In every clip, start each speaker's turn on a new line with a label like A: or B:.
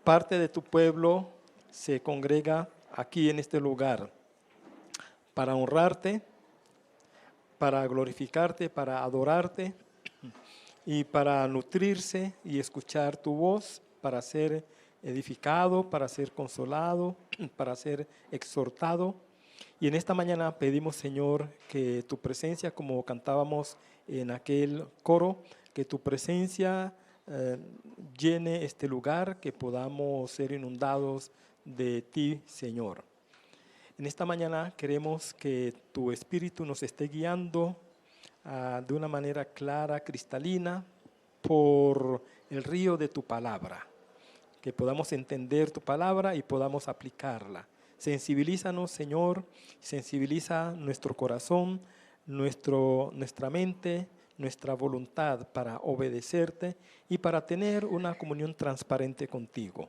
A: parte de tu pueblo se congrega aquí en este lugar para honrarte, para glorificarte, para adorarte y para nutrirse y escuchar tu voz, para ser edificado, para ser consolado, para ser exhortado. Y en esta mañana pedimos, Señor, que tu presencia, como cantábamos en aquel coro, que tu presencia llene este lugar, que podamos ser inundados de ti, Señor. En esta mañana queremos que tu Espíritu nos esté guiando de una manera clara, cristalina, por el río de tu palabra, que podamos entender tu palabra y podamos aplicarla. Sensibilízanos, Señor, sensibiliza nuestro corazón, nuestra mente, nuestra voluntad para obedecerte y para tener una comunión transparente contigo.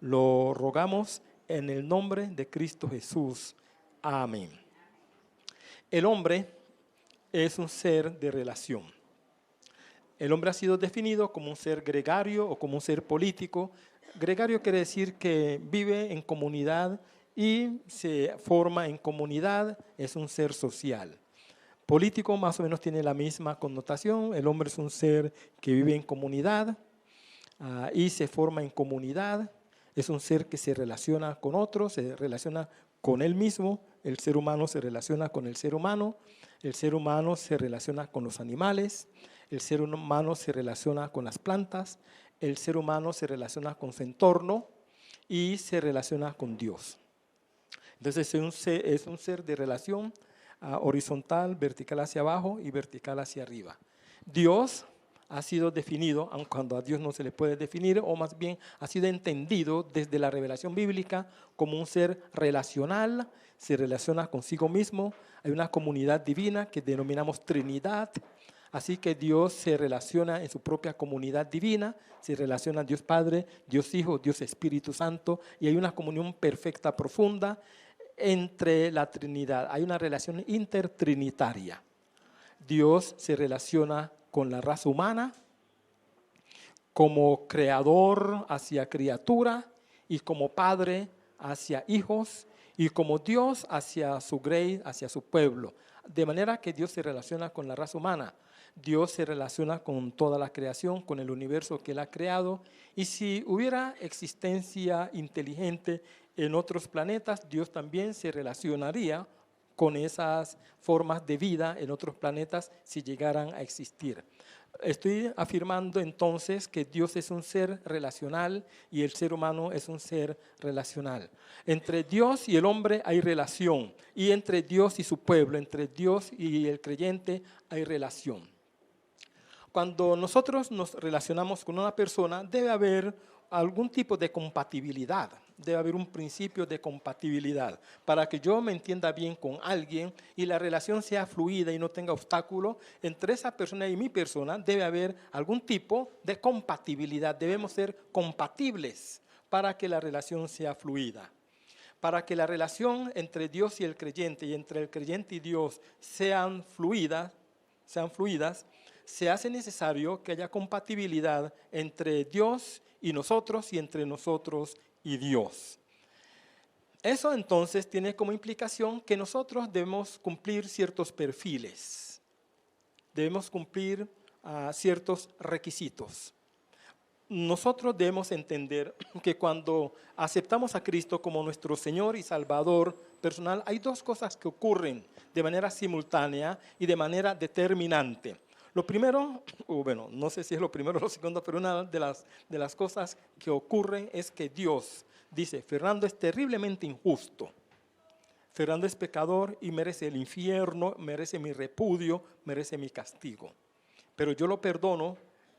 A: Lo rogamos en el nombre de Cristo Jesús. Amén. El hombre es un ser de relación. El hombre ha sido definido como un ser gregario o como un ser político. Gregario quiere decir que vive en comunidad y se forma en comunidad, es un ser social. Político más o menos tiene la misma connotación. El hombre es un ser que vive en comunidad y se forma en comunidad. Es un ser que se relaciona con otros, se relaciona con él mismo. El ser humano se relaciona con el ser humano se relaciona con los animales, el ser humano se relaciona con las plantas, el ser humano se relaciona con su entorno y se relaciona con Dios. Entonces es un ser de relación horizontal, vertical hacia abajo y vertical hacia arriba. Dios ha sido definido, aun cuando a Dios no se le puede definir, o más bien ha sido entendido desde la revelación bíblica como un ser relacional, se relaciona consigo mismo. Hay una comunidad divina que denominamos Trinidad, así que Dios se relaciona en su propia comunidad divina, se relaciona Dios Padre, Dios Hijo, Dios Espíritu Santo, y hay una comunión perfecta, profunda entre la Trinidad. Hay una relación intertrinitaria. Dios se relaciona con la raza humana como creador hacia criatura y como padre hacia hijos y como Dios hacia su grey, hacia su pueblo. De manera que Dios se relaciona con la raza humana. Dios se relaciona con toda la creación, con el universo que Él ha creado. Y si hubiera existencia inteligente en otros planetas, Dios también se relacionaría con esas formas de vida en otros planetas si llegaran a existir. Estoy afirmando entonces que Dios es un ser relacional y el ser humano es un ser relacional. Entre Dios y el hombre hay relación, y entre Dios y su pueblo, entre Dios y el creyente hay relación. Cuando nosotros nos relacionamos con una persona, debe haber algún tipo de compatibilidad, debe haber un principio de compatibilidad. Para que yo me entienda bien con alguien y la relación sea fluida y no tenga obstáculo, entre esa persona y mi persona debe haber algún tipo de compatibilidad. Debemos ser compatibles para que la relación sea fluida. Para que la relación entre Dios y el creyente y entre el creyente y Dios sean fluidas, se hace necesario que haya compatibilidad entre Dios y entre nosotros y Dios. Eso entonces tiene como implicación que nosotros debemos cumplir ciertos perfiles, debemos cumplir ciertos requisitos. Nosotros debemos entender que cuando aceptamos a Cristo como nuestro Señor y Salvador personal, hay dos cosas que ocurren de manera simultánea y de manera determinante. Lo primero, bueno, no sé si es lo primero o lo segundo, pero una de las cosas que ocurren es que Dios dice: Fernando es terriblemente injusto. Fernando es pecador y merece el infierno, merece mi repudio, merece mi castigo. Pero yo lo perdono.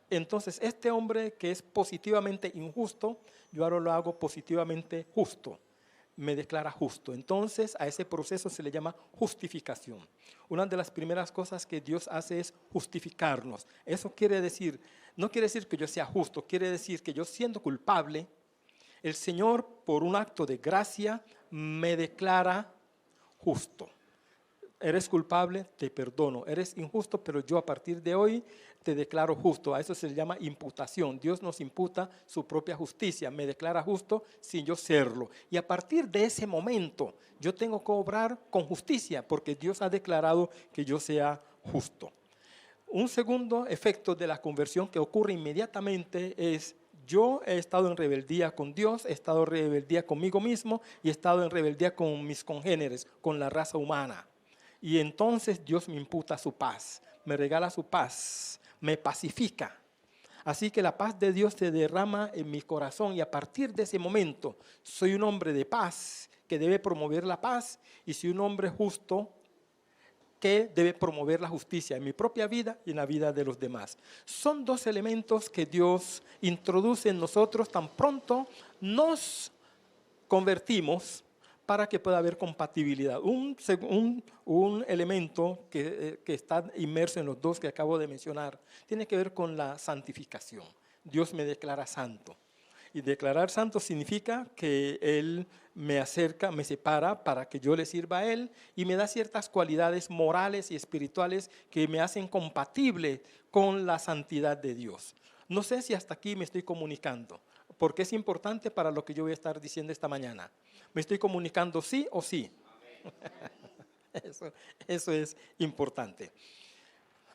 A: Entonces, este hombre que es positivamente injusto, yo ahora lo hago positivamente justo. Me declara justo. Entonces, a ese proceso se le llama justificación. Una de las primeras cosas que Dios hace es justificarnos. Eso quiere decir, no quiere decir que yo sea justo, quiere decir que yo, siendo culpable, el Señor, por un acto de gracia, me declara justo. eres culpable, te perdono. Eres injusto, pero yo a partir de hoy te declaro justo. A eso se le llama imputación. Dios nos imputa su propia justicia. Me declara justo sin yo serlo. Y a partir de ese momento, yo tengo que obrar con justicia, porque Dios ha declarado que yo sea justo. Un segundo efecto de la conversión que ocurre inmediatamente es: yo he estado en rebeldía con Dios, he estado en rebeldía conmigo mismo y he estado en rebeldía con mis congéneres, con la raza humana. Y entonces Dios me imputa su paz, me regala su paz, me pacifica. Así que la paz de Dios se derrama en mi corazón y a partir de ese momento soy un hombre de paz que debe promover la paz y soy un hombre justo que debe promover la justicia en mi propia vida y en la vida de los demás. Son dos elementos que Dios introduce en nosotros tan pronto nos convertimos, para que pueda haber compatibilidad. Un elemento que está inmerso en los dos que acabo de mencionar tiene que ver con la santificación. Dios me declara santo. Y declarar santo significa que Él me acerca, me separa para que yo le sirva a Él y me da ciertas cualidades morales y espirituales que me hacen compatible con la santidad de Dios. No sé si hasta aquí me estoy comunicando, porque es importante para lo que yo voy a estar diciendo esta mañana. ¿Me estoy comunicando sí o sí? Eso es importante.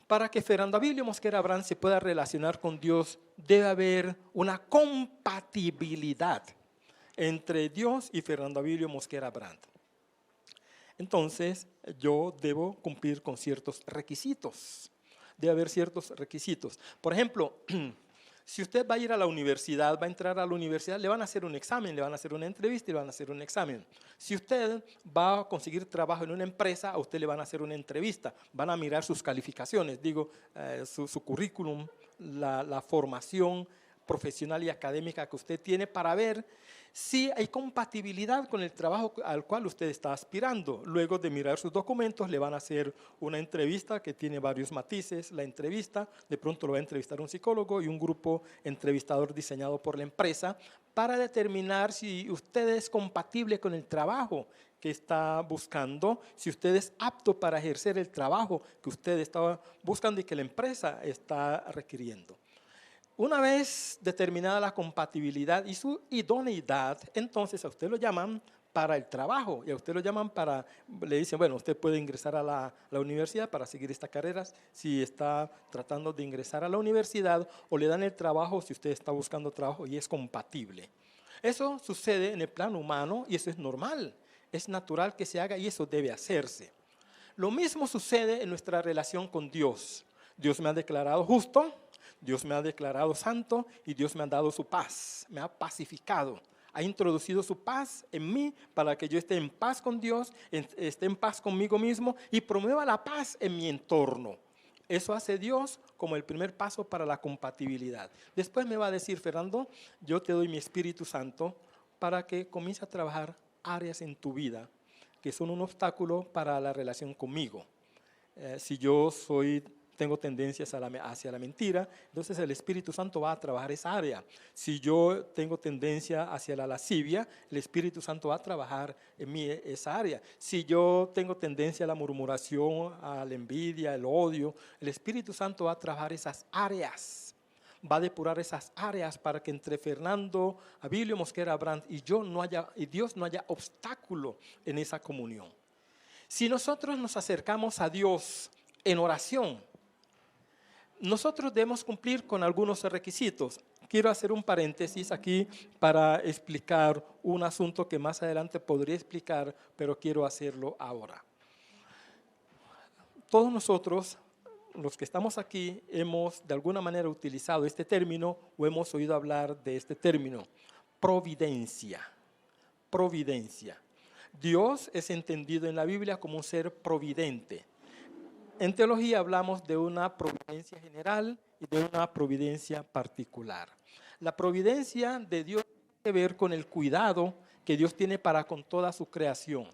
A: Para que Fernando Abilio Mosquera Brand se pueda relacionar con Dios, debe haber una compatibilidad entre Dios y Fernando Abilio Mosquera Brand. Entonces, yo debo cumplir con ciertos requisitos. Debe haber ciertos requisitos. Por ejemplo, si usted va a ir a la universidad, va a entrar a la universidad, le van a hacer un examen, le van a hacer una entrevista y le van a hacer un examen. Si usted va a conseguir trabajo en una empresa, a usted le van a hacer una entrevista, van a mirar sus calificaciones, su currículum, la formación profesional y académica que usted tiene para ver si hay compatibilidad con el trabajo al cual usted está aspirando. Luego de mirar sus documentos, le van a hacer una entrevista que tiene varios matices. La entrevista, de pronto lo va a entrevistar un psicólogo y un grupo entrevistador diseñado por la empresa para determinar si usted es compatible con el trabajo que está buscando, si usted es apto para ejercer el trabajo que usted está buscando y que la empresa está requiriendo. Una vez determinada la compatibilidad y su idoneidad, entonces a usted lo llaman para el trabajo y a usted lo llaman le dicen, bueno, usted puede ingresar a la universidad para seguir esta carrera si está tratando de ingresar a la universidad, o le dan el trabajo si usted está buscando trabajo y es compatible. Eso sucede en el plano humano y eso es normal, es natural que se haga y eso debe hacerse. Lo mismo sucede en nuestra relación con Dios. Dios me ha declarado justo, Dios me ha declarado santo y Dios me ha dado su paz, me ha pacificado. Ha introducido su paz en mí para que yo esté en paz con Dios, esté en paz conmigo mismo y promueva la paz en mi entorno. Eso hace Dios como el primer paso para la compatibilidad. Después me va a decir, Fernando, yo te doy mi Espíritu Santo para que comience a trabajar áreas en tu vida que son un obstáculo para la relación conmigo. Si yo tengo tendencias hacia la mentira, entonces el Espíritu Santo va a trabajar esa área. Si yo tengo tendencia hacia la lascivia, el Espíritu Santo va a trabajar en mí esa área. Si yo tengo tendencia a la murmuración, a la envidia, el odio, el Espíritu Santo va a trabajar esas áreas. Va a depurar esas áreas para que entre Fernando Abilio Mosquera Brand y Dios no haya obstáculo en esa comunión. Si nosotros nos acercamos a Dios en oración, nosotros debemos cumplir con algunos requisitos. Quiero hacer un paréntesis aquí para explicar un asunto que más adelante podría explicar, pero quiero hacerlo ahora. Todos nosotros, los que estamos aquí, hemos de alguna manera utilizado este término o hemos oído hablar de este término, providencia. Providencia. Dios es entendido en la Biblia como un ser providente. En teología hablamos de una providencia general y de una providencia particular. La providencia de Dios tiene que ver con el cuidado que Dios tiene para con toda su creación.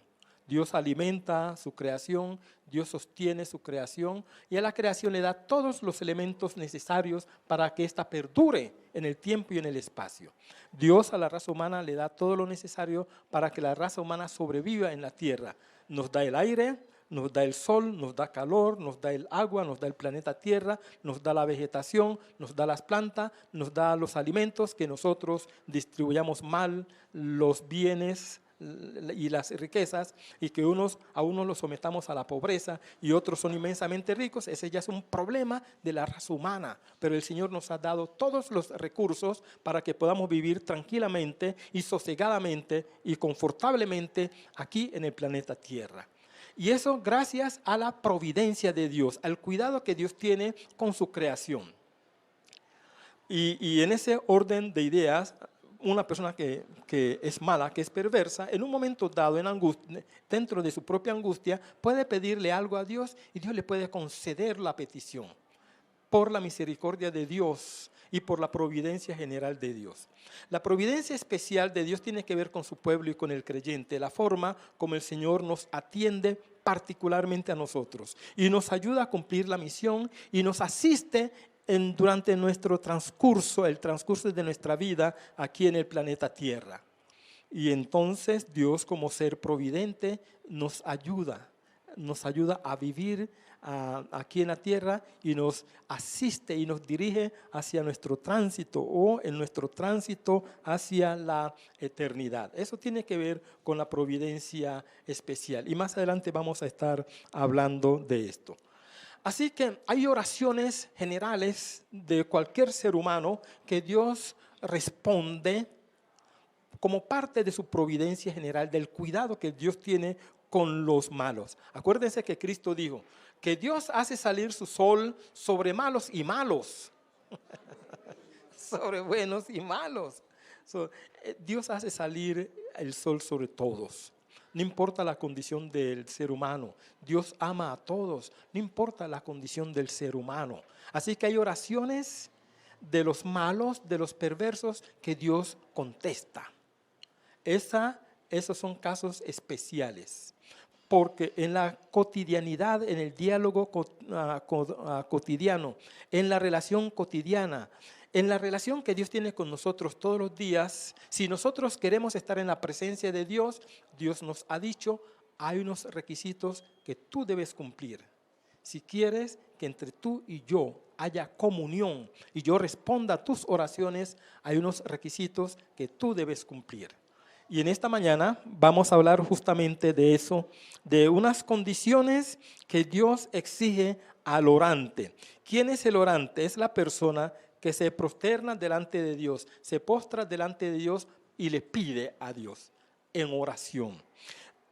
A: Dios alimenta su creación, Dios sostiene su creación y a la creación le da todos los elementos necesarios para que ésta perdure en el tiempo y en el espacio. Dios a la raza humana le da todo lo necesario para que la raza humana sobreviva en la tierra. Nos da el aire, nos da el sol, nos da calor, nos da el agua, nos da el planeta Tierra, nos da la vegetación, nos da las plantas, nos da los alimentos, que nosotros distribuyamos mal los bienes y las riquezas, y que a unos los sometamos a la pobreza y otros son inmensamente ricos. Ese ya es un problema de la raza humana, pero el Señor nos ha dado todos los recursos para que podamos vivir tranquilamente y sosegadamente y confortablemente aquí en el planeta Tierra. Y eso gracias a la providencia de Dios, al cuidado que Dios tiene con su creación. Y en ese orden de ideas, una persona que es mala, que es perversa, en un momento dado, en angustia, dentro de su propia angustia, puede pedirle algo a Dios y Dios le puede conceder la petición por la misericordia de Dios y por la providencia general de Dios. La providencia especial de Dios tiene que ver con su pueblo y con el creyente, la forma como el Señor nos atiende particularmente a nosotros y nos ayuda a cumplir la misión y nos asiste durante nuestro transcurso, el transcurso de nuestra vida aquí en el planeta Tierra. Y entonces Dios, como ser providente, nos ayuda a vivir aquí en la tierra y nos asiste y nos dirige hacia nuestro tránsito o en nuestro tránsito hacia la eternidad. Eso tiene que ver con la providencia especial y más adelante vamos a estar hablando de esto. Así que hay oraciones generales de cualquier ser humano que Dios responde como parte de su providencia general, del cuidado que Dios tiene con los malos. Acuérdense que Cristo dijo que Dios hace salir su sol sobre malos y malos, sobre buenos y malos. Dios hace salir el sol sobre todos. No importa la condición del ser humano, Dios ama a todos, no importa la condición del ser humano. Así que hay oraciones de los malos, de los perversos, que Dios contesta. Esos son casos especiales, porque en la cotidianidad, en el diálogo cotidiano, en la relación cotidiana, en la relación que Dios tiene con nosotros todos los días, si nosotros queremos estar en la presencia de Dios, Dios nos ha dicho, hay unos requisitos que tú debes cumplir. Si quieres que entre tú y yo haya comunión y yo responda a tus oraciones, hay unos requisitos que tú debes cumplir. Y en esta mañana vamos a hablar justamente de eso, de unas condiciones que Dios exige al orante. ¿Quién es el orante? Es la persona que se prosterna delante de Dios, se postra delante de Dios y le pide a Dios en oración.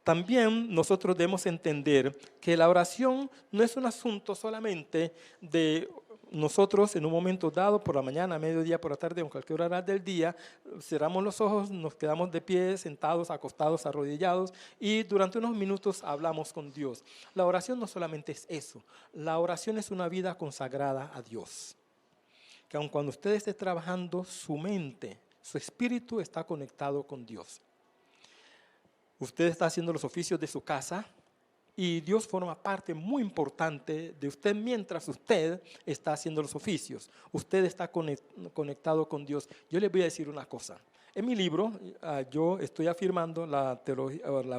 A: También nosotros debemos entender que la oración no es un asunto solamente de nosotros en un momento dado, por la mañana, a mediodía, por la tarde, en cualquier hora del día, cerramos los ojos, nos quedamos de pie, sentados, acostados, arrodillados y durante unos minutos hablamos con Dios. La oración no solamente es eso, la oración es una vida consagrada a Dios. Que aun cuando usted esté trabajando, su mente, su espíritu está conectado con Dios. Usted está haciendo los oficios de su casa y Dios forma parte muy importante de usted mientras usted está haciendo los oficios. Usted está conectado con Dios. Yo les voy a decir una cosa. En mi libro, yo estoy afirmando la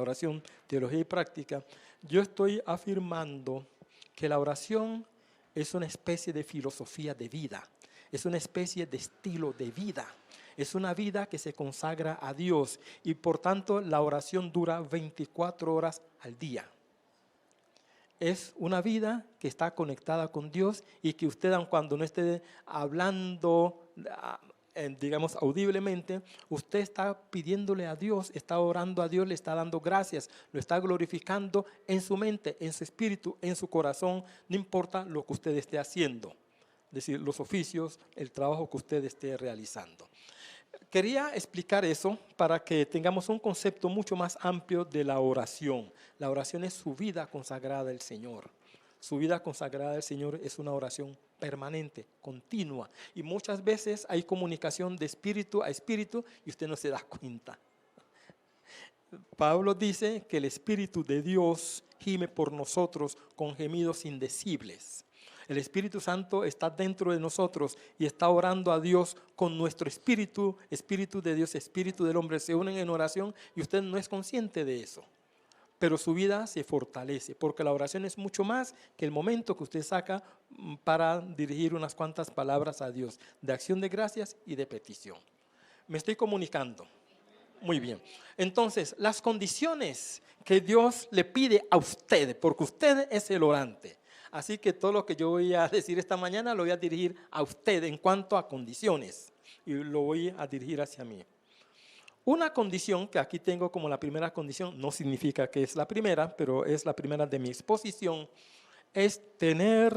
A: oración, teología y práctica. Yo estoy afirmando que la oración es una especie de filosofía de vida. Es una especie de estilo de vida. Es una vida que se consagra a Dios y por tanto la oración dura 24 horas al día. Es una vida que está conectada con Dios y que usted, aun cuando no esté hablando, digamos audiblemente, usted está pidiéndole a Dios, está orando a Dios, le está dando gracias, lo está glorificando en su mente, en su espíritu, en su corazón, no importa lo que usted esté haciendo. Es decir, los oficios, el trabajo que usted esté realizando. Quería explicar eso para que tengamos un concepto mucho más amplio de la oración. La oración es su vida consagrada al Señor. Su vida consagrada al Señor es una oración permanente, continua. Y muchas veces hay comunicación de espíritu a espíritu y usted no se da cuenta. Pablo dice que el Espíritu de Dios gime por nosotros con gemidos indecibles. El Espíritu Santo está dentro de nosotros y está orando a Dios con nuestro espíritu, espíritu de Dios, espíritu del hombre, se unen en oración y usted no es consciente de eso. pero su vida se fortalece, porque la oración es mucho más que el momento que usted saca para dirigir unas cuantas palabras a Dios, de acción de gracias y de petición. ¿Me estoy comunicando? Muy bien. Entonces, las condiciones que Dios le pide a usted, porque usted es el orante. Así que todo lo que yo voy a decir esta mañana lo voy a dirigir a usted en cuanto a condiciones y lo voy a dirigir hacia mí. Una condición que aquí tengo como la primera condición, no significa que es la primera, pero es la primera de mi exposición, es tener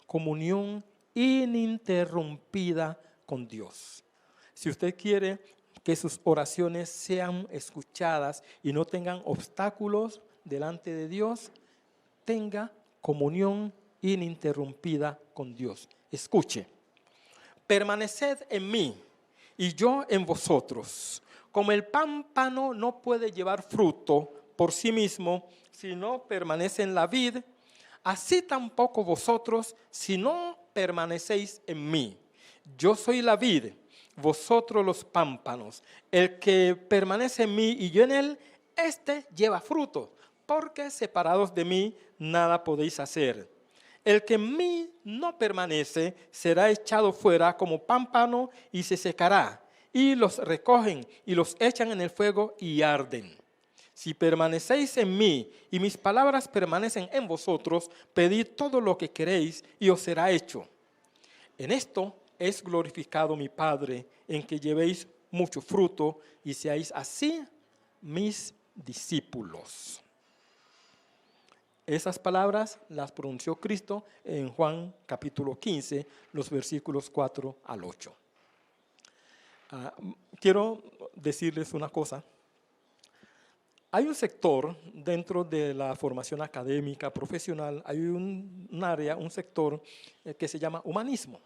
A: comunión ininterrumpida con Dios. Si usted quiere que sus oraciones sean escuchadas y no tengan obstáculos delante de Dios, tenga comunión ininterrumpida con Dios. Escuche, permaneced en mí y yo en vosotros. Como el pámpano no puede llevar fruto por sí mismo si no permanece en la vid, así tampoco vosotros si no permanecéis en mí. Yo soy la vid, vosotros los pámpanos. El que permanece en mí y yo en él, éste lleva fruto, porque separados de mí nada podéis hacer. El que en mí no permanece será echado fuera como pámpano y se secará. Y los recogen y los echan en el fuego y arden. Si permanecéis en mí y mis palabras permanecen en vosotros, pedid todo lo que queréis y os será hecho. En esto es glorificado mi Padre, en que llevéis mucho fruto y seáis así mis discípulos. Esas palabras las pronunció Cristo en Juan capítulo 15, los versículos 4 al 8. Quiero decirles una cosa. Hay un sector dentro de la formación académica, profesional, hay un área, un sector que se llama humanismo.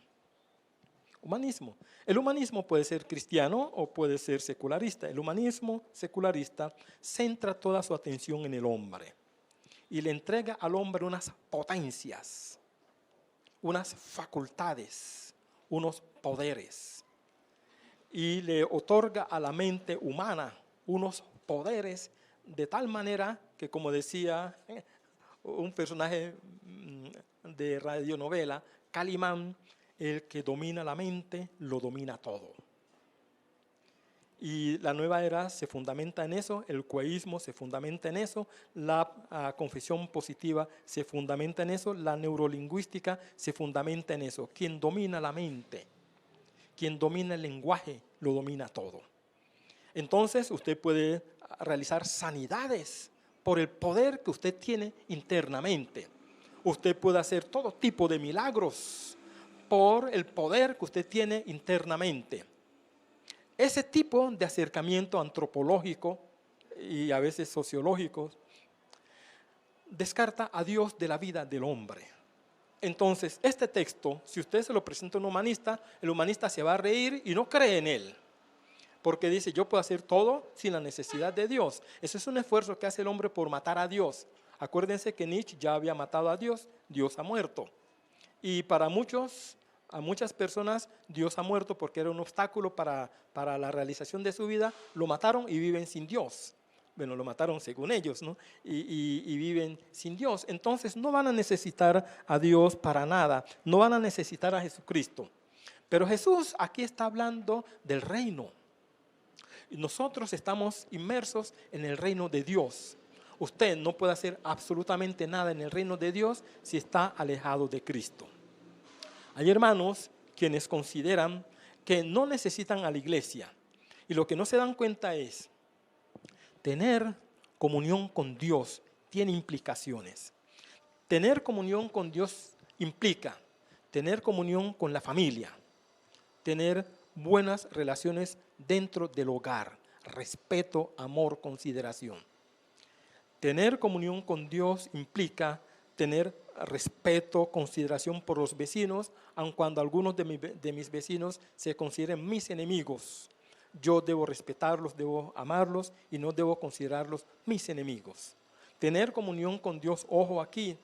A: Humanismo. El humanismo puede ser cristiano o puede ser secularista. El humanismo secularista centra toda su atención en el hombre y le entrega al hombre unas potencias, unas facultades, unos poderes, y le otorga a la mente humana unos poderes de tal manera que, como decía un personaje de radionovela, Calimán, el que domina la mente lo domina todo. Y la nueva era se fundamenta en eso, el cueísmo se fundamenta en eso, la confesión positiva se fundamenta en eso, la neurolingüística se fundamenta en eso. Quien domina la mente, quien domina el lenguaje, lo domina todo. Entonces usted puede realizar sanidades por el poder que usted tiene internamente. Usted puede hacer todo tipo de milagros por el poder que usted tiene internamente. Ese tipo de acercamiento antropológico y a veces sociológico descarta a Dios de la vida del hombre. Entonces, este texto, si usted se lo presenta a un humanista, el humanista se va a reír y no cree en él. Porque dice, yo puedo hacer todo sin la necesidad de Dios. Ese es un esfuerzo que hace el hombre por matar a Dios. Acuérdense que Nietzsche ya había matado a Dios, Dios ha muerto. Y para a muchas personas, Dios ha muerto porque era un obstáculo para la realización de su vida. Lo mataron y viven sin Dios. Bueno, lo mataron según ellos, ¿no? Y viven sin Dios. Entonces no van a necesitar a Dios para nada. No van a necesitar a Jesucristo. Pero Jesús aquí está hablando del reino. Nosotros estamos inmersos en el reino de Dios. Usted no puede hacer absolutamente nada en el reino de Dios si está alejado de Cristo. Hay hermanos quienes consideran que no necesitan a la iglesia y lo que no se dan cuenta es tener comunión con Dios tiene implicaciones. Tener comunión con Dios implica tener comunión con la familia, tener buenas relaciones dentro del hogar, respeto, amor, consideración. Tener comunión con Dios implica tener respeto, consideración por los vecinos, aun cuando algunos de mis vecinos se consideren mis enemigos. Yo debo respetarlos, debo amarlos y no debo considerarlos mis enemigos. Tener comunión con Dios, ojo aquí,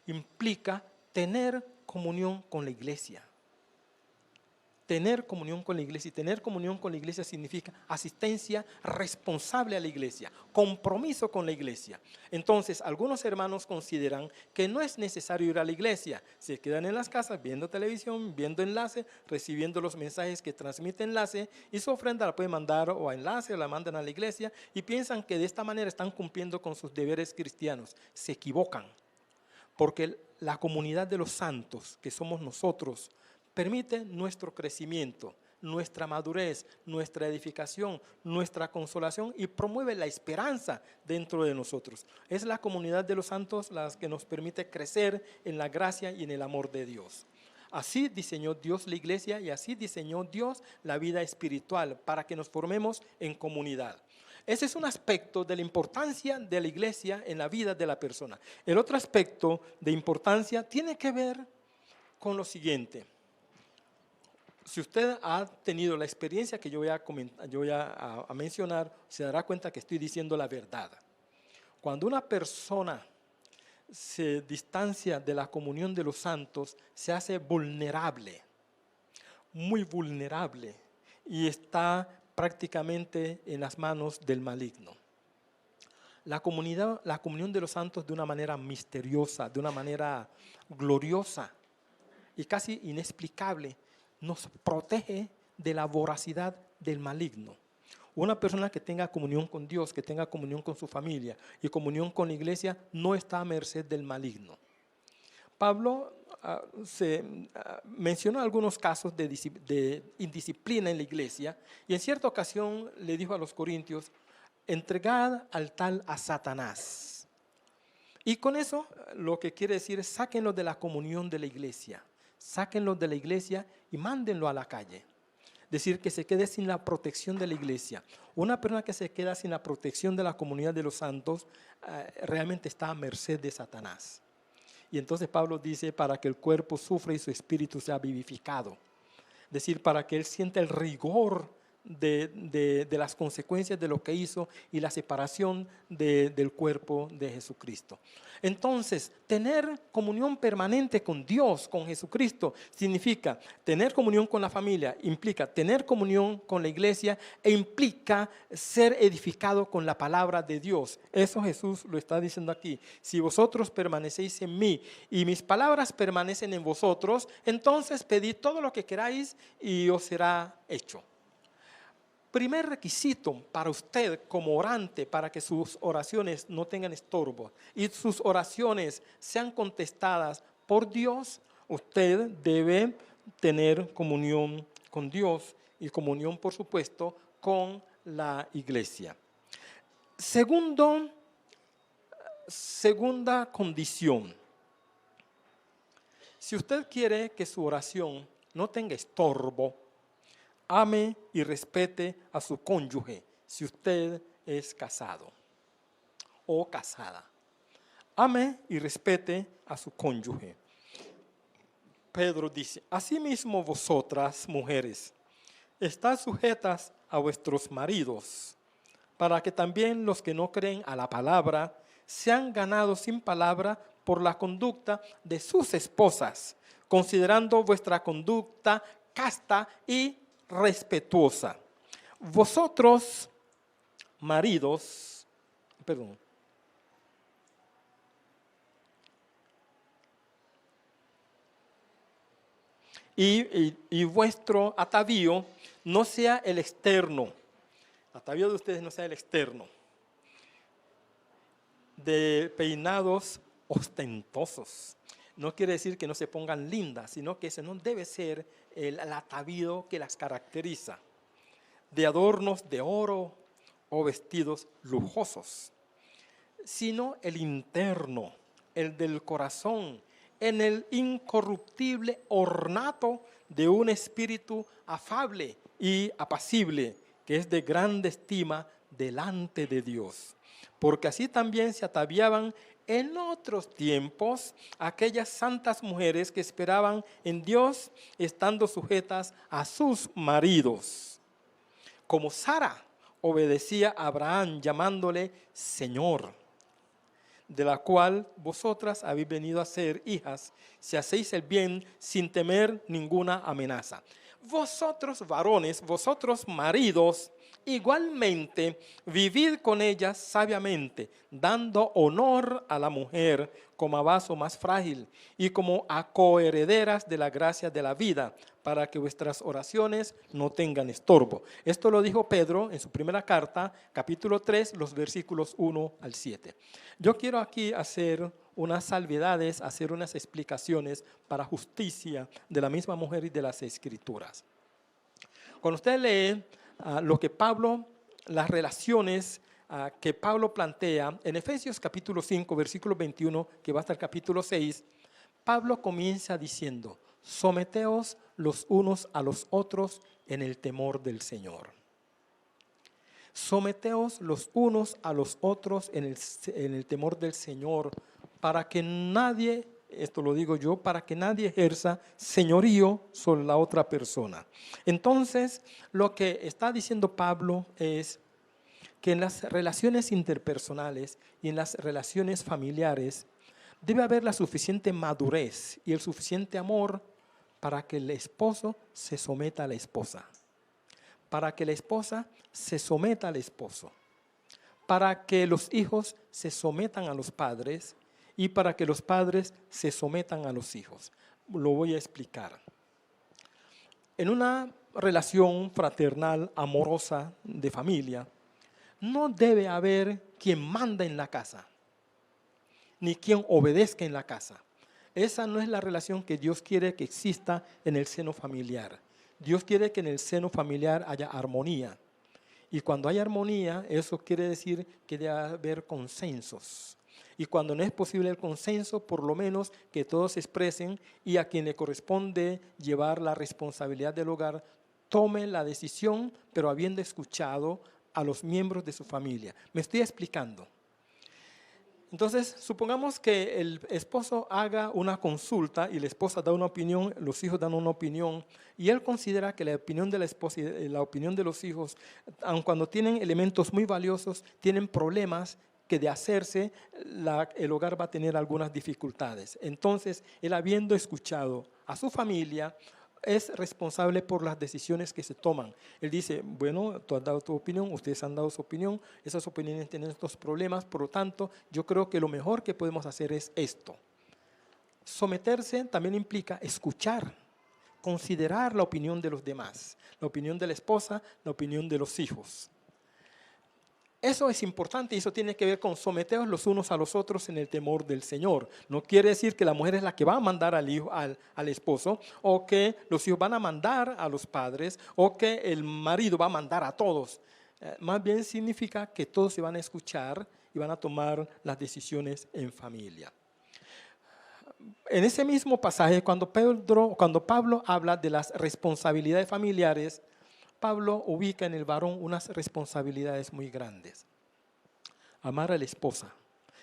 A: implica tener comunión con la iglesia. tener comunión con la iglesia. Y tener comunión con la iglesia significa asistencia responsable a la iglesia, compromiso con la iglesia. Entonces, algunos hermanos consideran que no es necesario ir a la iglesia. Se quedan en las casas viendo televisión, viendo enlace, recibiendo los mensajes que transmite enlace, y su ofrenda la pueden mandar o a enlace o la mandan a la iglesia, y piensan que de esta manera están cumpliendo con sus deberes cristianos. Se equivocan, porque la comunidad de los santos, que somos nosotros, permite nuestro crecimiento, nuestra madurez, nuestra edificación, nuestra consolación, y promueve la esperanza dentro de nosotros. Es la comunidad de los santos la que nos permite crecer en la gracia y en el amor de Dios. Así diseñó Dios la iglesia y así diseñó Dios la vida espiritual para que nos formemos en comunidad. Ese es un aspecto de la importancia de la iglesia en la vida de la persona. El otro aspecto de importancia tiene que ver con lo siguiente. Si usted ha tenido la experiencia que yo voy a mencionar, se dará cuenta que estoy diciendo la verdad. Cuando una persona se distancia de la comunión de los santos, se hace vulnerable, muy vulnerable, y está prácticamente en las manos del maligno. La comunión de los santos, de una manera misteriosa, de una manera gloriosa y casi inexplicable, nos protege de la voracidad del maligno. Una persona que tenga comunión con Dios, que tenga comunión con su familia y comunión con la iglesia, no está a merced del maligno. Pablo mencionó algunos casos de indisciplina en la iglesia, y en cierta ocasión le dijo a los corintios: entregad al tal a Satanás. Y con eso lo que quiere decir es: sáquenlo de la comunión de la iglesia. Sáquenlo de la iglesia y mándenlo a la calle. Decir, que se quede sin la protección de la iglesia. Una persona que se queda sin la protección de la comunidad de los santos realmente está a merced de Satanás. Y entonces Pablo dice: para que el cuerpo sufra y su espíritu sea vivificado. Es decir, para que él sienta el rigor de las consecuencias de lo que hizo y la separación del cuerpo de Jesucristo. Entonces, tener comunión permanente con Dios, con Jesucristo, significa tener comunión con la familia, implica tener comunión con la iglesia e implica ser edificado con la palabra de Dios. Eso Jesús lo está diciendo aquí: si vosotros permanecéis en mí y mis palabras permanecen en vosotros, entonces pedid todo lo que queráis y os será hecho. Primer requisito para usted como orante, para que sus oraciones no tengan estorbo y sus oraciones sean contestadas por Dios, usted debe tener comunión con Dios y comunión, por supuesto, con la iglesia. Segunda condición: si usted quiere que su oración no tenga estorbo, ame y respete a su cónyuge, si usted es casado o casada. Ame y respete a su cónyuge. Pedro dice: asimismo vosotras, mujeres, estad sujetas a vuestros maridos, para que también los que no creen a la palabra sean ganados sin palabra por la conducta de sus esposas, considerando vuestra conducta casta y respetuosa. Vosotros, maridos, y vuestro atavío no sea el externo. El atavío de ustedes no sea el externo, de peinados ostentosos. No quiere decir que no se pongan lindas, sino que ese no debe ser el atavío que las caracteriza, de adornos de oro o vestidos lujosos, sino el interno, el del corazón, en el incorruptible ornato de un espíritu afable y apacible, que es de grande estima delante de Dios. Porque así también se ataviaban en otros tiempos aquellas santas mujeres que esperaban en Dios, estando sujetas a sus maridos. Como Sara obedecía a Abraham, llamándole Señor, de la cual vosotras habéis venido a ser hijas, si hacéis el bien sin temer ninguna amenaza. vosotros varones, vosotros maridos, igualmente vivid con ellas sabiamente, dando honor a la mujer como a vaso más frágil y como a coherederas de la gracia de la vida, para que vuestras oraciones no tengan estorbo. Esto lo dijo Pedro en su primera carta, capítulo 3, los versículos 1 al 7. Yo quiero aquí hacer unas salvedades, hacer unas explicaciones para justicia de la misma mujer y de las Escrituras. Cuando usted lee lo que Pablo, las relaciones que Pablo plantea en Efesios capítulo 5, versículo 21, que va hasta el capítulo 6, Pablo comienza diciendo: someteos los unos a los otros en el temor del Señor. Someteos los unos a los otros en el temor del Señor, para que nadie, esto lo digo yo, para que nadie ejerza señorío sobre la otra persona. Entonces, lo que está diciendo Pablo es que en las relaciones interpersonales y en las relaciones familiares debe haber la suficiente madurez y el suficiente amor para que el esposo se someta a la esposa, para que la esposa se someta al esposo, para que los hijos se sometan a los padres y para que los padres se sometan a los hijos. Lo voy a explicar. En una relación fraternal, amorosa, de familia, no debe haber quien manda en la casa, ni quien obedezca en la casa. Esa no es la relación que Dios quiere que exista en el seno familiar. Dios quiere que en el seno familiar haya armonía. Y cuando hay armonía, eso quiere decir que debe haber consensos. Y cuando no es posible el consenso, por lo menos que todos se expresen y a quien le corresponde llevar la responsabilidad del hogar, tome la decisión, pero habiendo escuchado a los miembros de su familia. Me estoy explicando. Entonces, supongamos que el esposo haga una consulta y la esposa da una opinión, los hijos dan una opinión, y él considera que la opinión de la esposa y la opinión de los hijos, aun cuando tienen elementos muy valiosos, tienen problemas que de hacerse, el hogar va a tener algunas dificultades. Entonces, él habiendo escuchado a su familia, es responsable por las decisiones que se toman. Él dice, bueno, tú has dado tu opinión, ustedes han dado su opinión, esas opiniones tienen estos problemas, por lo tanto, yo creo que lo mejor que podemos hacer es esto. Someterse también implica escuchar, considerar la opinión de los demás, la opinión de la esposa, la opinión de los hijos. Eso es importante y eso tiene que ver con someteos los unos a los otros en el temor del Señor. No quiere decir que la mujer es la que va a mandar al hijo, al esposo, o que los hijos van a mandar a los padres, o que el marido va a mandar a todos. Más bien significa que todos se van a escuchar y van a tomar las decisiones en familia. En ese mismo pasaje, cuando Pablo habla de las responsabilidades familiares, Pablo ubica en el varón unas responsabilidades muy grandes. Amar a la esposa.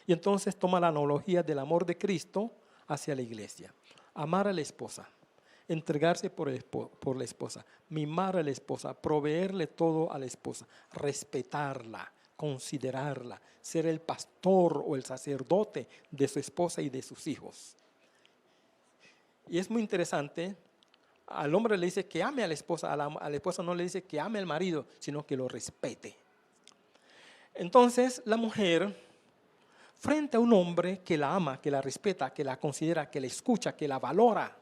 A: Y entonces toma la analogía del amor de Cristo hacia la iglesia. Amar a la esposa, entregarse por la esposa, mimar a la esposa, proveerle todo a la esposa, respetarla, considerarla, ser el pastor o el sacerdote de su esposa y de sus hijos. Y es muy interesante. Al hombre le dice que ame a la esposa, a la esposa no le dice que ame al marido, sino que lo respete. Entonces, la mujer, frente a un hombre que la ama, que la respeta, que la considera, que la escucha, que la valora,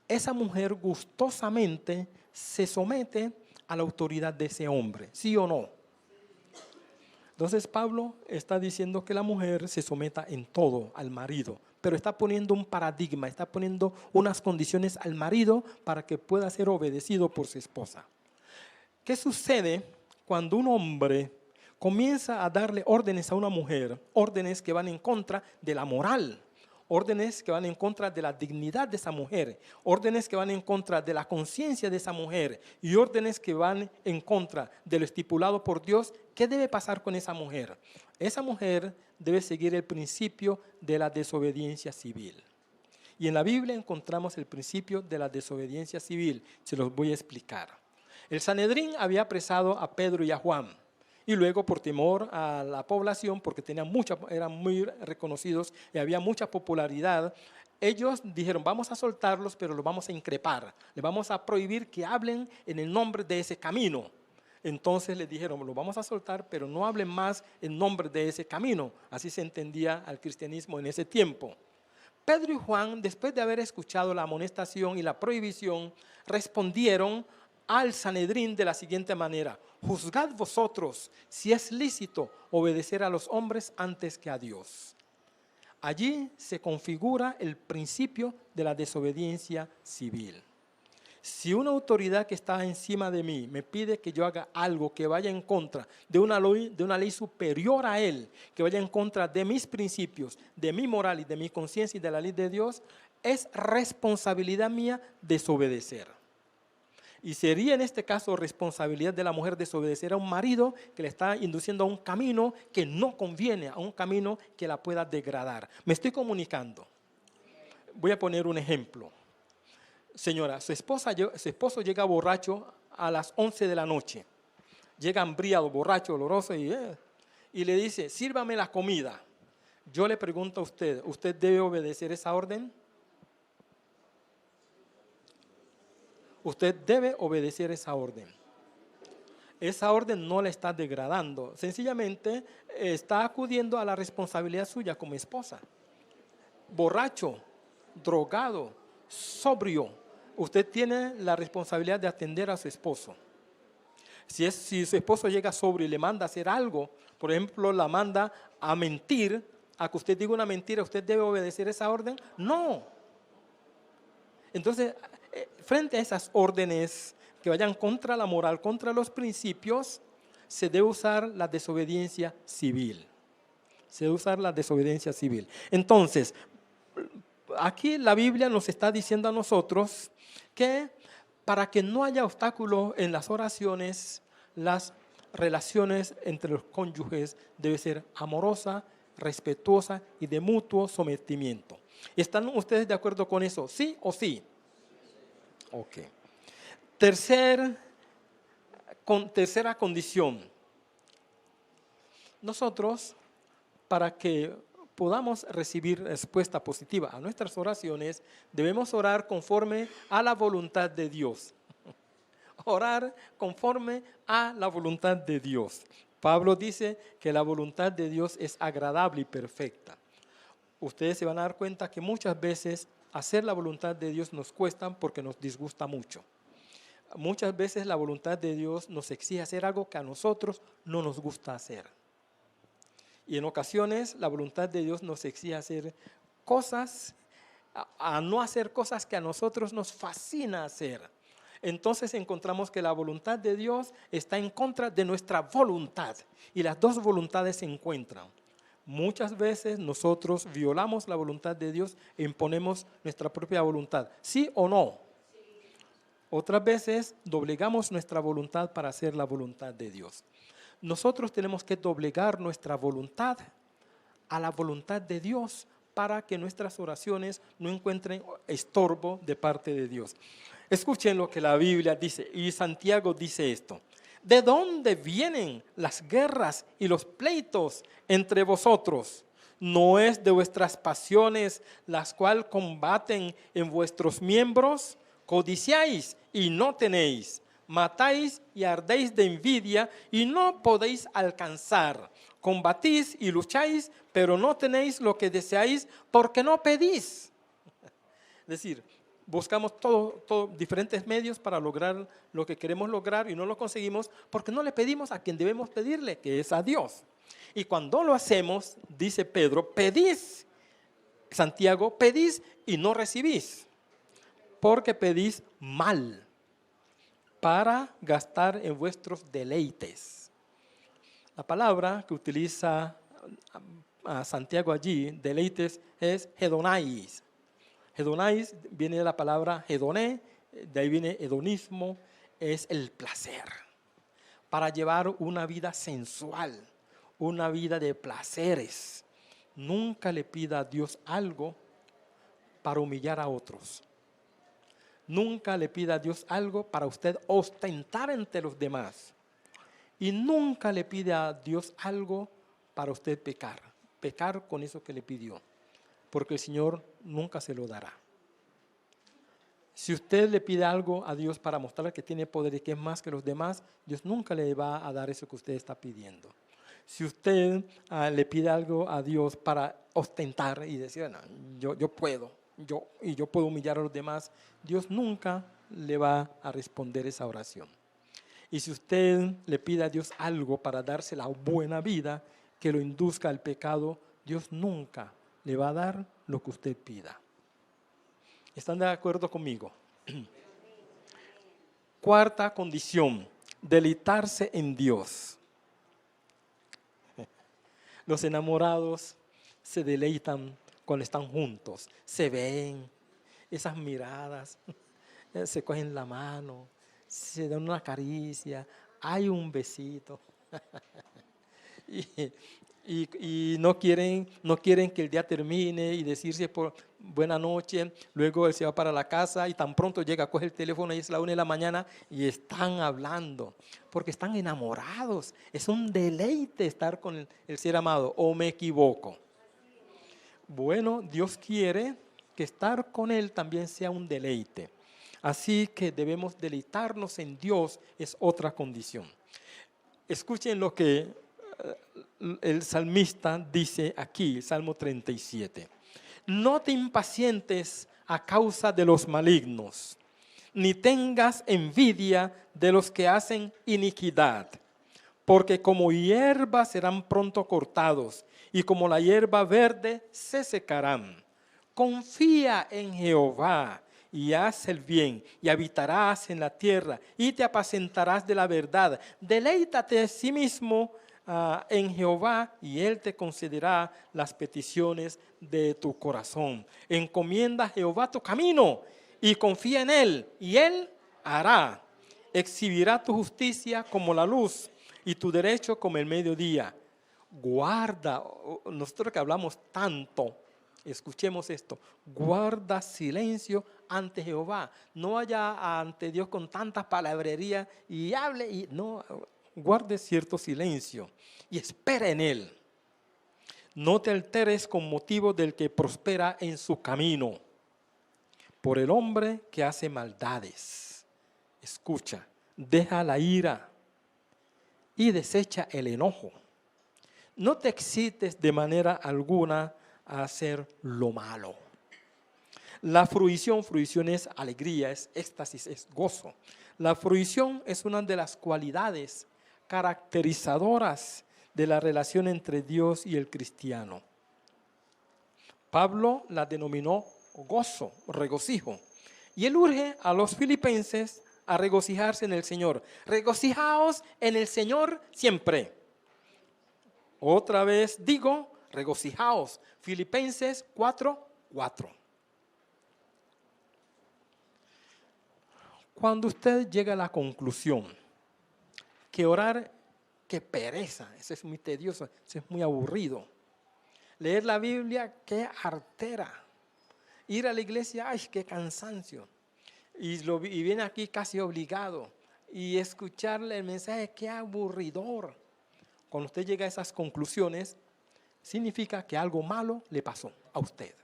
A: esa mujer gustosamente se somete a la autoridad de ese hombre, ¿sí o no? Entonces, Pablo está diciendo que la mujer se someta en todo al marido, pero está poniendo un paradigma, está poniendo unas condiciones al marido para que pueda ser obedecido por su esposa. ¿Qué sucede cuando un hombre comienza a darle órdenes a una mujer? Órdenes que van en contra de la moral, órdenes que van en contra de la dignidad de esa mujer, órdenes que van en contra de la conciencia de esa mujer y órdenes que van en contra de lo estipulado por Dios. ¿Qué debe pasar con esa mujer? Esa mujer debe seguir el principio de la desobediencia civil. Y en la Biblia encontramos el principio de la desobediencia civil. Se los voy a explicar. El Sanedrín había apresado a Pedro y a Juan. Y luego, por temor a la población, porque eran muy reconocidos y había mucha popularidad, ellos dijeron, vamos a soltarlos, pero los vamos a increpar. Les vamos a prohibir que hablen en el nombre de ese camino. Entonces les dijeron, lo vamos a soltar, pero no hablen más en nombre de ese camino. Así se entendía al cristianismo en ese tiempo. Pedro y Juan, después de haber escuchado la amonestación y la prohibición, respondieron al Sanedrín de la siguiente manera: juzgad vosotros si es lícito obedecer a los hombres antes que a Dios. Allí se configura el principio de la desobediencia civil. Si una autoridad que está encima de mí me pide que yo haga algo que vaya en contra de una ley superior a él, que vaya en contra de mis principios, de mi moral y de mi conciencia y de la ley de Dios, es responsabilidad mía desobedecer. Y sería en este caso responsabilidad de la mujer desobedecer a un marido que le está induciendo a un camino que no conviene, a un camino que la pueda degradar. Me estoy comunicando. Voy a poner un ejemplo. Señora, su esposo llega borracho a las 11 de la noche. Llega hambriado, borracho, oloroso y le dice, sírvame la comida. Yo le pregunto a usted, ¿usted debe obedecer esa orden? Usted debe obedecer esa orden. Esa orden no la está degradando, sencillamente está acudiendo a la responsabilidad suya como esposa. Borracho, drogado, sobrio, usted tiene la responsabilidad de atender a su esposo. Si su esposo llega sobrio y le manda a hacer algo, por ejemplo, la manda a mentir, a que usted diga una mentira, ¿usted debe obedecer esa orden? No. Entonces, frente a esas órdenes que vayan contra la moral, contra los principios, se debe usar la desobediencia civil. Se debe usar la desobediencia civil. Entonces, aquí la Biblia nos está diciendo a nosotros que para que no haya obstáculo en las oraciones, las relaciones entre los cónyuges debe ser amorosa, respetuosa y de mutuo sometimiento. ¿Están ustedes de acuerdo con eso? ¿Sí o sí? Ok. Tercera condición. Nosotros, para que podamos recibir respuesta positiva a nuestras oraciones, debemos orar conforme a la voluntad de Dios. Orar conforme a la voluntad de Dios. Pablo dice que la voluntad de Dios es agradable y perfecta. Ustedes se van a dar cuenta que muchas veces hacer la voluntad de Dios nos cuesta porque nos disgusta mucho. Muchas veces la voluntad de Dios nos exige hacer algo que a nosotros no nos gusta hacer. Y en ocasiones la voluntad de Dios nos exige hacer cosas, a no hacer cosas que a nosotros nos fascina hacer. Entonces encontramos que la voluntad de Dios está en contra de nuestra voluntad y las dos voluntades se encuentran. Muchas veces nosotros violamos la voluntad de Dios e imponemos nuestra propia voluntad. ¿Sí o no? Sí. Otras veces doblegamos nuestra voluntad para hacer la voluntad de Dios. Nosotros tenemos que doblegar nuestra voluntad a la voluntad de Dios para que nuestras oraciones no encuentren estorbo de parte de Dios. Escuchen lo que la Biblia dice, y Santiago dice esto. ¿De dónde vienen las guerras y los pleitos entre vosotros? ¿No es de vuestras pasiones las cuales combaten en vuestros miembros? Codiciáis y no tenéis, matáis y ardéis de envidia y no podéis alcanzar. Combatís y lucháis, pero no tenéis lo que deseáis porque no pedís. Es decir, buscamos diferentes medios para lograr lo que queremos lograr y no lo conseguimos porque no le pedimos a quien debemos pedirle, que es a Dios. Y cuando lo hacemos, dice Pedro, pedís, Santiago, pedís y no recibís, porque pedís mal para gastar en vuestros deleites. La palabra que utiliza a Santiago allí, deleites, es hedonais. Hedonais viene de la palabra hedoné, de ahí viene hedonismo, es el placer. Para llevar una vida sensual, una vida de placeres. Nunca le pida a Dios algo para humillar a otros. Nunca le pida a Dios algo para usted ostentar ante los demás. Y nunca le pide a Dios algo para usted pecar con eso que le pidió. porque el Señor nunca se lo dará. Si usted le pide algo a Dios para mostrar que tiene poder y que es más que los demás, Dios nunca le va a dar eso que usted está pidiendo. Si usted le pide algo a Dios para ostentar y decir, no, yo puedo, yo puedo humillar a los demás, Dios nunca le va a responder esa oración. Y si usted le pide a Dios algo para darse la buena vida, que lo induzca al pecado, Dios nunca le va a dar lo que usted pida. ¿Están de acuerdo conmigo? Cuarta condición, deleitarse en Dios. Los enamorados se deleitan cuando están juntos, se ven, esas miradas, se cogen la mano, se dan una caricia, hay un besito. Y no quieren que el día termine y decirse por buena noche, luego él se va para la casa y tan pronto llega, coge el teléfono y es la 1 de la mañana y están hablando, porque están enamorados. Es un deleite estar con el ser amado, ¿o me equivoco? Bueno, Dios quiere que estar con Él también sea un deleite. Así que debemos deleitarnos en Dios, es otra condición. Escuchen lo que el salmista dice aquí, Salmo 37. No te impacientes a causa de los malignos, ni tengas envidia de los que hacen iniquidad, porque como hierba serán pronto cortados, y como la hierba verde se secarán. Confía en Jehová y haz el bien, y habitarás en la tierra, y te apacentarás de la verdad. Deleítate a sí mismo en Jehová, y Él te concederá las peticiones de tu corazón. Encomienda a Jehová tu camino, y confía en Él, y Él hará. Exhibirá tu justicia como la luz, y tu derecho como el mediodía. Guarda, nosotros que hablamos tanto, escuchemos esto, guarda silencio ante Jehová. No vaya ante Dios con tantas palabrerías y hable, y no, guarde cierto silencio y espera en Él. No te alteres con motivo del que prospera en su camino, por el hombre que hace maldades. Escucha, deja la ira y desecha el enojo. No te excites de manera alguna a hacer lo malo. La fruición es alegría, es éxtasis, es gozo. La fruición es una de las cualidades caracterizadoras de la relación entre Dios y el cristiano. Pablo la denominó gozo, regocijo. Y él urge a los filipenses a regocijarse en el Señor. Regocijaos en el Señor siempre. Otra vez digo, regocijaos. Filipenses 4:4. Cuando usted llega a la conclusión que orar, qué pereza, eso es muy tedioso, eso es muy aburrido. Leer la Biblia, qué artera. Ir a la iglesia, ay, qué cansancio. Y viene aquí casi obligado. Y escucharle el mensaje, qué aburridor. Cuando usted llega a esas conclusiones, significa que algo malo le pasó a usted.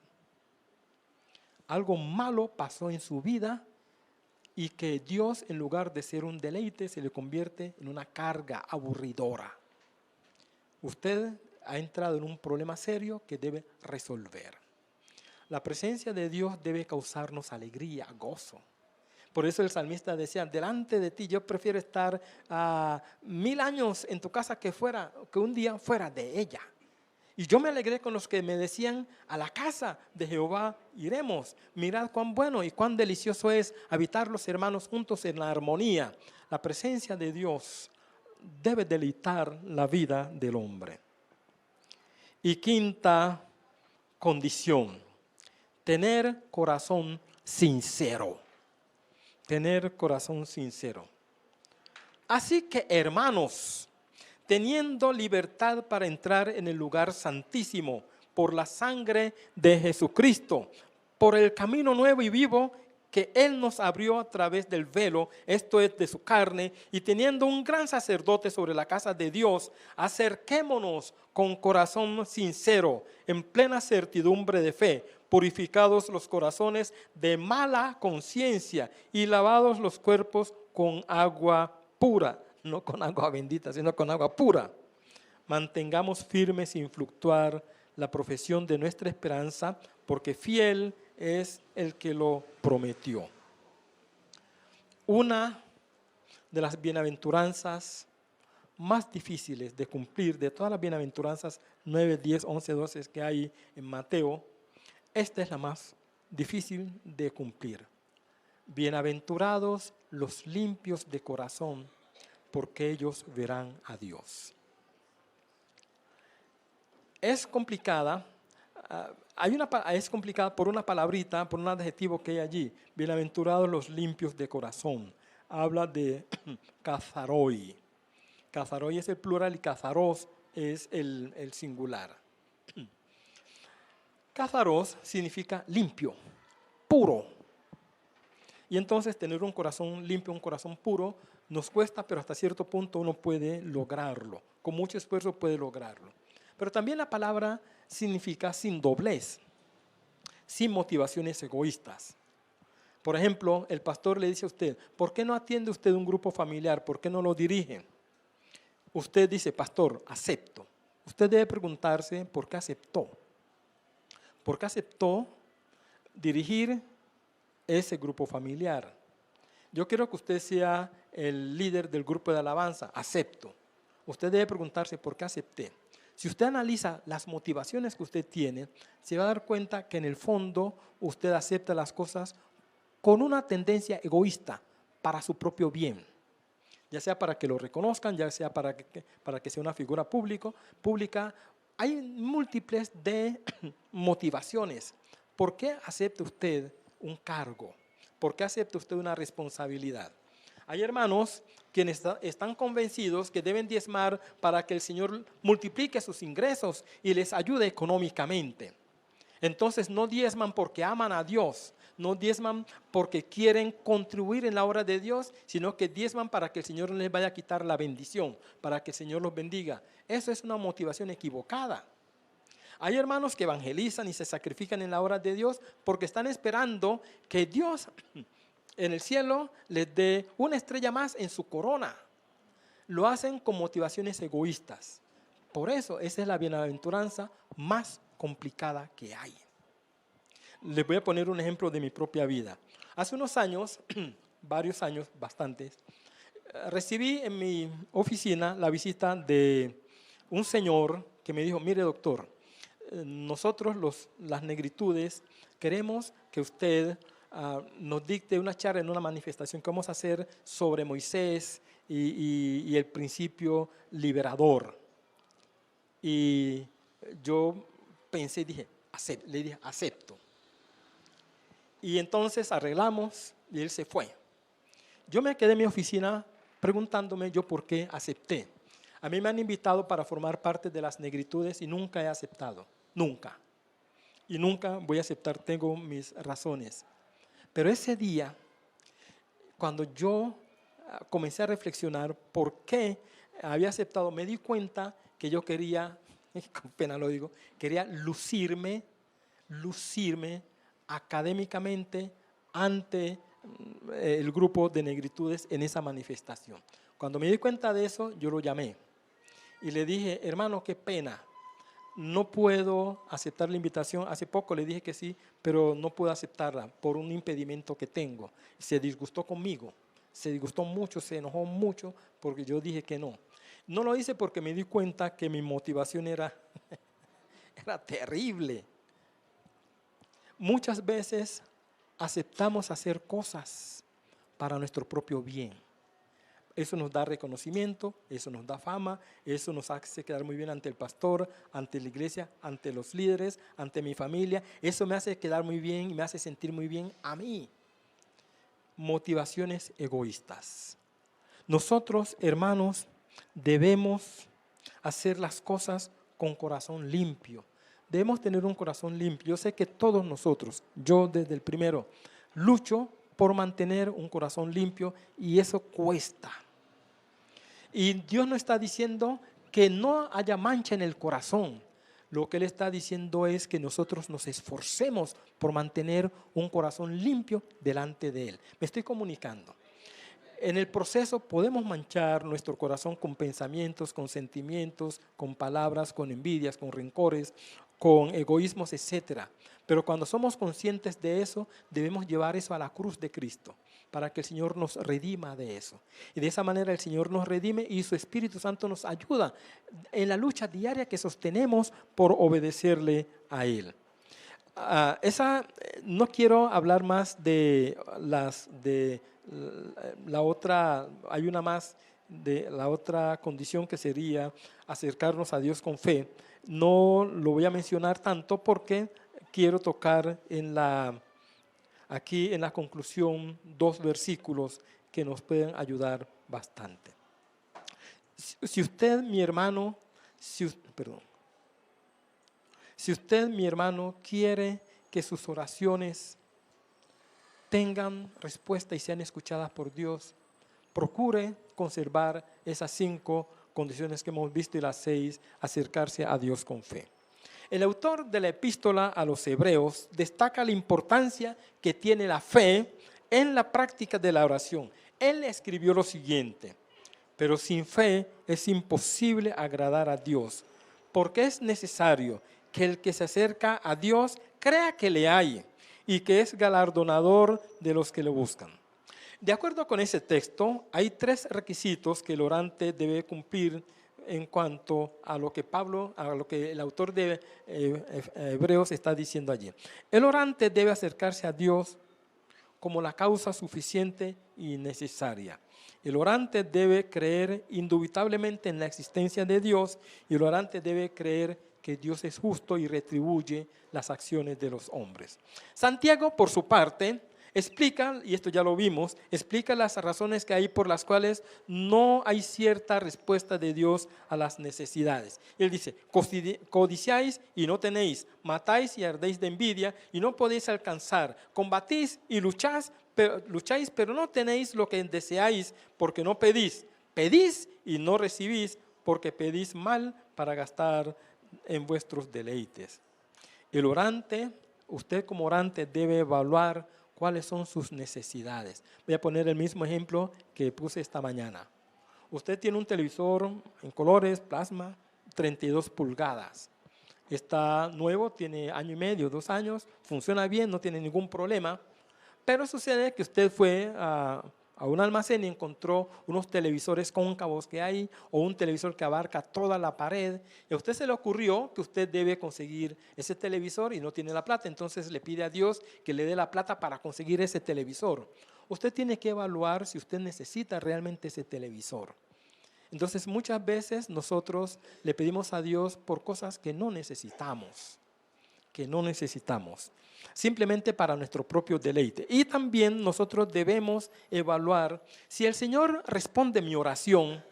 A: Algo malo pasó en su vida y que Dios, en lugar de ser un deleite, se le convierte en una carga aburridora. Usted ha entrado en un problema serio que debe resolver. La presencia de Dios debe causarnos alegría, gozo. Por eso el salmista decía, delante de ti yo prefiero estar 1000 años en tu casa que un día fuera de ella. Y yo me alegré con los que me decían, a la casa de Jehová iremos. Mirad cuán bueno y cuán delicioso es habitar los hermanos juntos en la armonía. La presencia de Dios debe deleitar la vida del hombre. Y quinta condición, tener corazón sincero. Tener corazón sincero. Así que, hermanos, teniendo libertad para entrar en el lugar santísimo por la sangre de Jesucristo, por el camino nuevo y vivo que Él nos abrió a través del velo, esto es de su carne, y teniendo un gran sacerdote sobre la casa de Dios, acerquémonos con corazón sincero, en plena certidumbre de fe, purificados los corazones de mala conciencia y lavados los cuerpos con agua pura, no con agua bendita, sino con agua pura. Mantengamos firme sin fluctuar la profesión de nuestra esperanza, porque fiel es el que lo prometió. Una de las bienaventuranzas más difíciles de cumplir, de todas las bienaventuranzas 9, 10, 11, 12 que hay en Mateo, esta es la más difícil de cumplir. Bienaventurados los limpios de corazón, porque ellos verán a Dios. Es complicada, es complicada por una palabrita, por un adjetivo que hay allí. Bienaventurados los limpios de corazón. Habla de cazaroi. Cazaroi es el plural y cazaros es el singular. Cazaros significa limpio, puro. Y entonces tener un corazón limpio, un corazón puro, nos cuesta, pero hasta cierto punto uno puede lograrlo. Con mucho esfuerzo puede lograrlo. Pero también la palabra significa sin doblez, sin motivaciones egoístas. Por ejemplo, el pastor le dice a usted, ¿por qué no atiende usted un grupo familiar? ¿Por qué no lo dirige? Usted dice, pastor, acepto. Usted debe preguntarse, ¿por qué aceptó? ¿Por qué aceptó dirigir ese grupo familiar? Yo quiero que usted sea el líder del grupo de alabanza, acepto. Usted debe preguntarse, ¿por qué acepté? Si usted analiza las motivaciones que usted tiene, se va a dar cuenta que en el fondo usted acepta las cosas con una tendencia egoísta para su propio bien, ya sea para que lo reconozcan, ya sea para que sea una figura pública. Hay múltiples de motivaciones. ¿Por qué acepta usted un cargo? ¿Por qué acepta usted una responsabilidad? Hay hermanos quienes están convencidos que deben diezmar para que el Señor multiplique sus ingresos y les ayude económicamente. Entonces no diezman porque aman a Dios, no diezman porque quieren contribuir en la obra de Dios, sino que diezman para que el Señor no les vaya a quitar la bendición, para que el Señor los bendiga. Eso es una motivación equivocada. Hay hermanos que evangelizan y se sacrifican en la obra de Dios porque están esperando que Dios en el cielo les dé una estrella más en su corona. Lo hacen con motivaciones egoístas. Por eso esa es la bienaventuranza más complicada que hay. Les voy a poner un ejemplo de mi propia vida. Hace unos años, varios años, bastantes, recibí en mi oficina la visita de un señor que me dijo, mire doctor, nosotros las negritudes queremos que usted nos dicte una charla en una manifestación que vamos a hacer sobre Moisés y el principio liberador. Y yo pensé y le dije, acepto. Y entonces arreglamos y él se fue. Yo me quedé en mi oficina preguntándome yo por qué acepté. A mí me han invitado para formar parte de las negritudes y nunca he aceptado, nunca. Y nunca voy a aceptar, tengo mis razones. Pero ese día, cuando yo comencé a reflexionar por qué había aceptado, me di cuenta que yo quería, con pena lo digo, quería lucirme académicamente ante el grupo de negritudes en esa manifestación. Cuando me di cuenta de eso, yo lo llamé y le dije, hermano, qué pena, no puedo aceptar la invitación. Hace poco le dije que sí, pero no puedo aceptarla por un impedimento que tengo. Se disgustó conmigo, se disgustó mucho, se enojó mucho porque yo dije que no. No lo hice porque me di cuenta que mi motivación era terrible. Muchas veces aceptamos hacer cosas para nuestro propio bien. Eso nos da reconocimiento, eso nos da fama, eso nos hace quedar muy bien ante el pastor, ante la iglesia, ante los líderes, ante mi familia. Eso me hace quedar muy bien y me hace sentir muy bien a mí. Motivaciones egoístas. Nosotros, hermanos, debemos hacer las cosas con corazón limpio. Debemos tener un corazón limpio. Yo sé que todos nosotros, yo desde el primero, lucho por mantener un corazón limpio, y eso cuesta. Y Dios no está diciendo que no haya mancha en el corazón. Lo que Él está diciendo es que nosotros nos esforcemos por mantener un corazón limpio delante de Él. Me estoy comunicando. En el proceso podemos manchar nuestro corazón con pensamientos, con sentimientos, con palabras, con envidias, con rencores, con egoísmos, etc. Pero cuando somos conscientes de eso, debemos llevar eso a la cruz de Cristo para que el Señor nos redima de eso. Y de esa manera el Señor nos redime y su Espíritu Santo nos ayuda en la lucha diaria que sostenemos por obedecerle a Él. No quiero hablar más de la otra, hay una más de la otra condición que sería acercarnos a Dios con fe. No lo voy a mencionar tanto porque quiero tocar aquí en la conclusión 2 versículos que nos pueden ayudar bastante. Si usted, mi hermano, si usted, mi hermano, quiere que sus oraciones tengan respuesta y sean escuchadas por Dios, procure conservar esas 5 condiciones que hemos visto y las 6, acercarse a Dios con fe. El autor de la epístola a los Hebreos destaca la importancia que tiene la fe en la práctica de la oración. Él escribió lo siguiente: pero sin fe es imposible agradar a Dios, porque es necesario que el que se acerca a Dios crea que le hay y que es galardonador de los que le buscan. De acuerdo con ese texto, hay 3 requisitos que el orante debe cumplir en cuanto a lo que el autor de Hebreos está diciendo allí. El orante debe acercarse a Dios como la causa suficiente y necesaria. El orante debe creer indubitablemente en la existencia de Dios, y el orante debe creer que Dios es justo y retribuye las acciones de los hombres. Santiago, por su parte, explica, y esto ya lo vimos, explica las razones que hay por las cuales no hay cierta respuesta de Dios a las necesidades. Él dice: codiciáis y no tenéis, matáis y ardéis de envidia y no podéis alcanzar, combatís y lucháis, pero no tenéis lo que deseáis porque no pedís. Pedís y no recibís porque pedís mal para gastar en vuestros deleites. El orante, usted como orante debe evaluar cuáles son sus necesidades. Voy a poner el mismo ejemplo que puse esta mañana. Usted tiene un televisor en colores, plasma, 32 pulgadas. Está nuevo, tiene 1 año y medio, 2 años, funciona bien, no tiene ningún problema. Pero sucede que usted fue a un almacén y encontró unos televisores cóncavos que hay, o un televisor que abarca toda la pared, y a usted se le ocurrió que usted debe conseguir ese televisor y no tiene la plata, entonces le pide a Dios que le dé la plata para conseguir ese televisor. Usted tiene que evaluar si usted necesita realmente ese televisor. Entonces muchas veces nosotros le pedimos a Dios por cosas que no necesitamos, simplemente para nuestro propio deleite. Y también nosotros debemos evaluar si el Señor responde mi oración,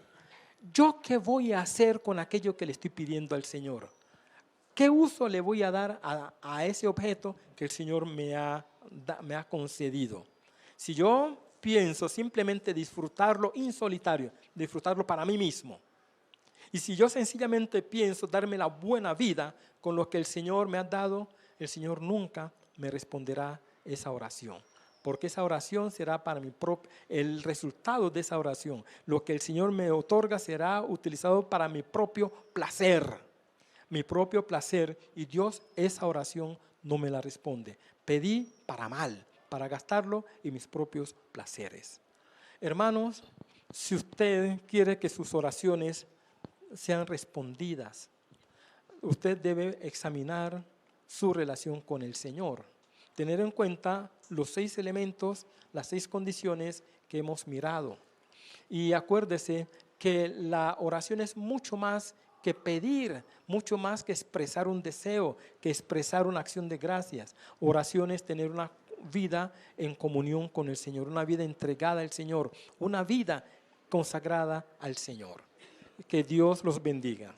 A: ¿yo qué voy a hacer con aquello que le estoy pidiendo al Señor? ¿Qué uso le voy a dar a ese objeto que el Señor me ha concedido? Si yo pienso simplemente disfrutarlo in solitario, disfrutarlo para mí mismo, y si yo sencillamente pienso darme la buena vida con lo que el Señor me ha dado, el Señor nunca me responderá esa oración, porque esa oración será para el resultado de esa oración. Lo que el Señor me otorga será utilizado para mi propio placer, y Dios esa oración no me la responde. Pedí para mal, para gastarlo en mis propios placeres. Hermanos, si usted quiere que sus oraciones sean respondidas, usted debe examinar su relación con el Señor, tener en cuenta los 6 elementos, las 6 condiciones que hemos mirado. Y acuérdese que la oración es mucho más que pedir, mucho más que expresar un deseo, que expresar una acción de gracias. Oración es tener una vida en comunión con el Señor, una vida entregada al Señor, una vida consagrada al Señor. Que Dios los bendiga.